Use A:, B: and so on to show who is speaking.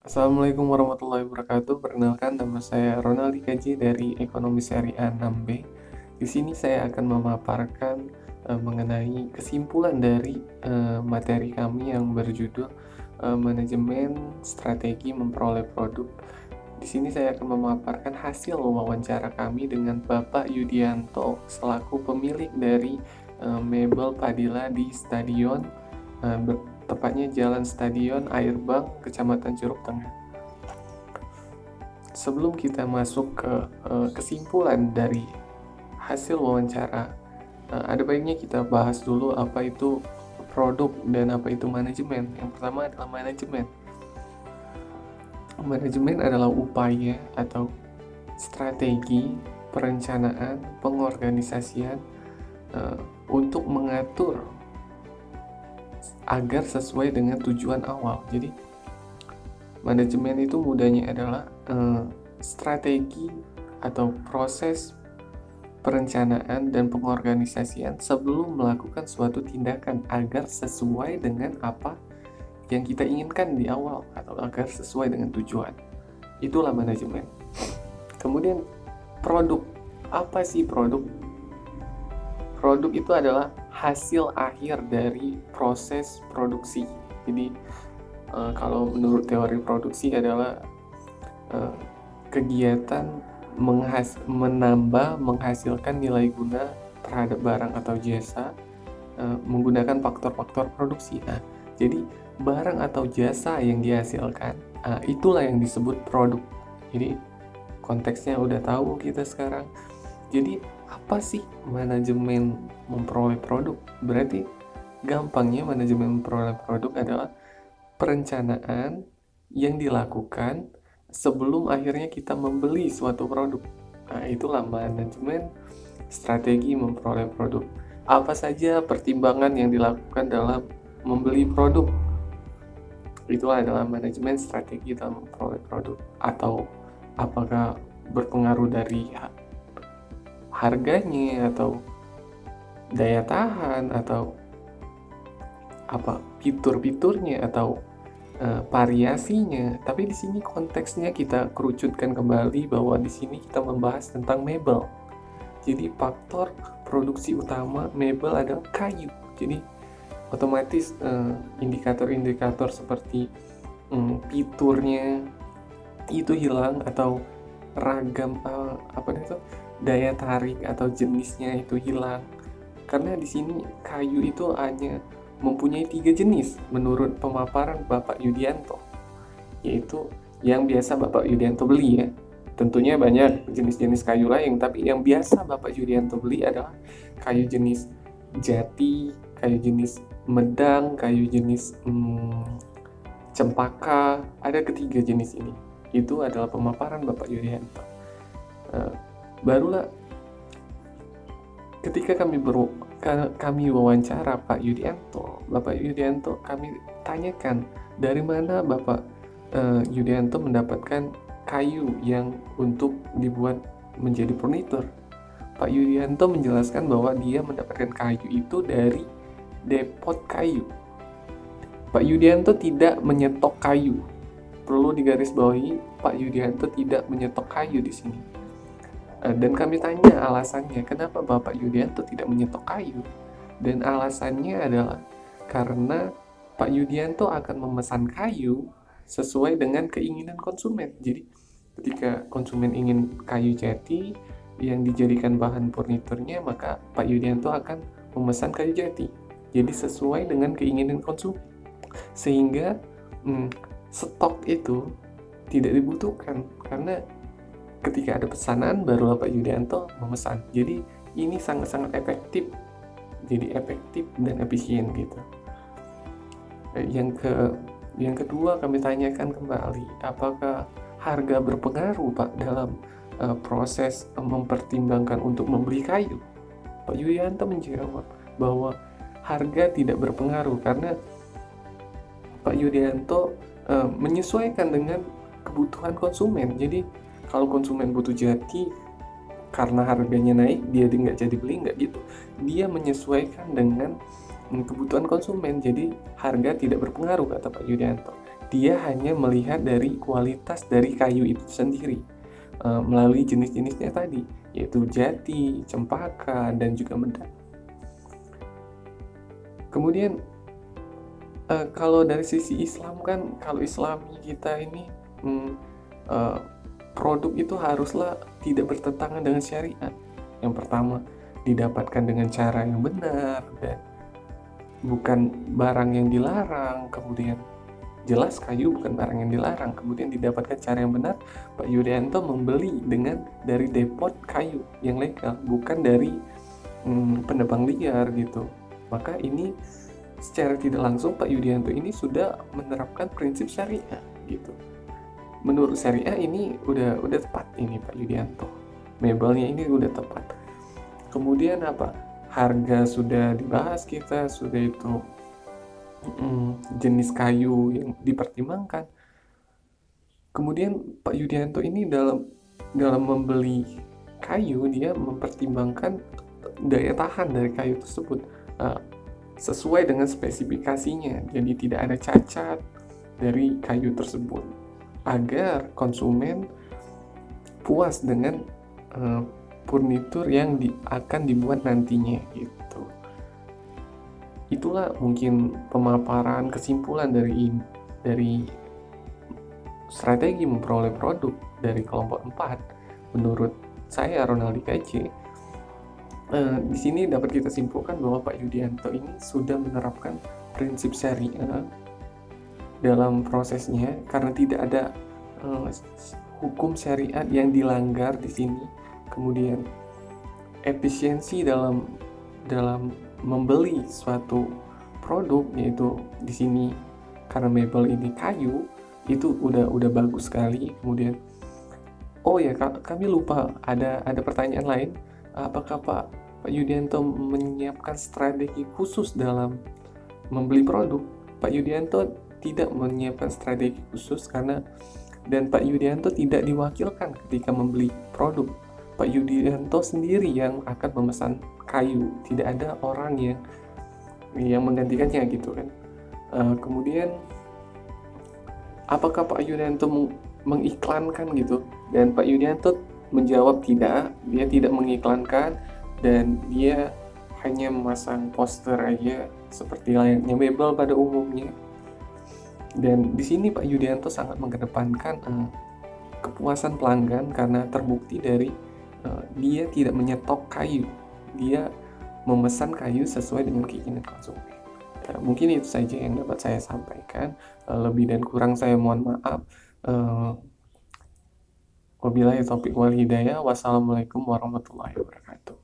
A: Assalamualaikum warahmatullahi wabarakatuh. Perkenalkan, nama saya Ronaldi Kaji dari Ekonomi Syariah 6B. Di sini saya akan memaparkan mengenai kesimpulan dari materi kami yang berjudul Manajemen Strategi Memperoleh Produk. Di sini saya akan memaparkan hasil wawancara kami dengan Bapak Yudianto selaku pemilik dari Mebel Padilla di Stadion, tepatnya Jalan Stadion Airbang, Kecamatan Curug Tengah. Sebelum kita masuk ke kesimpulan dari hasil wawancara, ada baiknya kita bahas dulu apa itu produk dan apa itu manajemen. Yang pertama adalah manajemen. Manajemen adalah upaya atau strategi perencanaan, pengorganisasian untuk mengatur agar sesuai dengan tujuan awal. Jadi manajemen itu mudahnya adalah strategi atau proses perencanaan dan pengorganisasian sebelum melakukan suatu tindakan agar sesuai dengan apa yang kita inginkan di awal atau agar sesuai dengan tujuan. Itulah manajemen. Kemudian produk. Apa sih produk? Produk itu adalah hasil akhir dari proses produksi. Jadi kalau menurut teori produksi adalah kegiatan menghasilkan nilai guna terhadap barang atau jasa menggunakan faktor-faktor produksi. Nah, jadi barang atau jasa yang dihasilkan itulah yang disebut produk. Jadi konteksnya udah tahu kita sekarang. Jadi apa sih manajemen memperoleh produk? Berarti gampangnya manajemen memperoleh produk adalah perencanaan yang dilakukan sebelum akhirnya kita membeli suatu produk. Nah, itulah manajemen strategi memperoleh produk. Apa saja pertimbangan yang dilakukan dalam membeli produk? Itu adalah manajemen strategi dalam memperoleh produk. Atau apakah berpengaruh dari harganya atau daya tahan atau apa fitur-fiturnya atau variasinya. Tapi di sini konteksnya kita kerucutkan kembali bahwa di sini kita membahas tentang mebel. Jadi faktor produksi utama mebel adalah kayu. Jadi otomatis indikator-indikator seperti fiturnya itu hilang atau ragam daya tarik atau jenisnya itu hilang. Karena di sini kayu itu hanya mempunyai 3 jenis menurut pemaparan Bapak Yudianto, yaitu yang biasa Bapak Yudianto beli ya. Tentunya banyak jenis-jenis kayu lain, tapi yang biasa Bapak Yudianto beli adalah kayu jenis jati, kayu jenis medang, kayu jenis cempaka. Ada ketiga jenis ini. Itu adalah pemaparan Bapak Yudianto. Barulah ketika kami wawancara Bapak Yudianto, kami tanyakan dari mana Bapak Yudianto mendapatkan kayu yang untuk dibuat menjadi furnitur. Pak Yudianto menjelaskan bahwa dia mendapatkan kayu itu dari depot kayu. Pak Yudianto tidak menyetok kayu. Perlu digarisbawahi, Pak Yudianto tidak menyetok kayu di sini. Dan kami tanya alasannya, kenapa Bapak Yudianto tidak menyetok kayu? Dan alasannya adalah karena Pak Yudianto akan memesan kayu sesuai dengan keinginan konsumen. Jadi ketika konsumen ingin kayu jati yang dijadikan bahan furniturnya, maka Pak Yudianto akan memesan kayu jati. Jadi sesuai dengan keinginan konsumen. Sehingga stok itu tidak dibutuhkan karena ketika ada pesanan baru Pak Yudianto memesan. Jadi ini sangat-sangat efektif. Jadi efektif dan efisien gitu. Yang kedua kami tanyakan kembali, apakah harga berpengaruh Pak dalam proses mempertimbangkan untuk membeli kayu? Pak Yudianto menjawab bahwa harga tidak berpengaruh karena Pak Yudianto menyesuaikan dengan kebutuhan konsumen. Jadi kalau konsumen butuh jati karena harganya naik, dia nggak jadi beli, nggak gitu. Dia menyesuaikan dengan kebutuhan konsumen, jadi harga tidak berpengaruh, kata Pak Yudianto. dia hanya melihat dari kualitas dari kayu itu sendiri melalui jenis-jenisnya tadi, yaitu jati, cempaka, dan juga medang. Kemudian kalau dari sisi Islam kan, kalau Islami kita ini uh, produk itu haruslah tidak bertentangan dengan syariat. Yang pertama, didapatkan dengan cara yang benar dan bukan barang yang dilarang. Kemudian jelas kayu bukan barang yang dilarang, kemudian didapatkan cara yang benar. Pak Yudianto membeli dari depot kayu yang legal, bukan dari penebang liar gitu. Maka ini secara tidak langsung Pak Yudianto ini sudah menerapkan prinsip syariah gitu. Menurut syariah ini udah tepat ini Pak Yudianto. Mebelnya ini udah tepat. Kemudian apa? Harga sudah dibahas kita, sudah itu jenis kayu yang dipertimbangkan. Kemudian Pak Yudianto ini dalam membeli kayu, dia mempertimbangkan daya tahan dari kayu tersebut sesuai dengan spesifikasinya. Jadi tidak ada cacat dari kayu tersebut agar konsumen puas dengan furnitur yang akan dibuat nantinya gitu. Itulah mungkin pemaparan kesimpulan dari strategi memperoleh produk dari kelompok 4 menurut saya, Ronaldi KC. Di sini dapat kita simpulkan bahwa Pak Yudianto ini sudah menerapkan prinsip syariah dalam prosesnya karena tidak ada hukum syariat yang dilanggar di sini. Kemudian efisiensi dalam membeli suatu produk, yaitu di sini karena mebel ini kayu, itu udah bagus sekali. Kemudian kami lupa ada pertanyaan lain. Apakah Pak Yudianto menyiapkan strategi khusus dalam membeli produk? Pak Yudianto tidak menyiapkan strategi khusus dan Pak Yudianto tidak diwakilkan ketika membeli produk. Pak Yudianto sendiri yang akan memesan kayu, tidak ada orang yang menggantikannya gitu kan. Kemudian apakah Pak Yudianto mengiklankan gitu? Dan Pak Yudianto menjawab tidak, dia tidak mengiklankan dan dia hanya memasang poster aja seperti layaknya mebel pada umumnya. Dan di sini Pak Yudianto sangat mengedepankan kepuasan pelanggan karena terbukti dari dia tidak menyetok kayu, dia memesan kayu sesuai dengan keinginan konsumen. Mungkin itu saja yang dapat saya sampaikan. Lebih dan kurang saya mohon maaf. Wabillahi taufiq wal hidayah. Wassalamualaikum warahmatullahi wabarakatuh.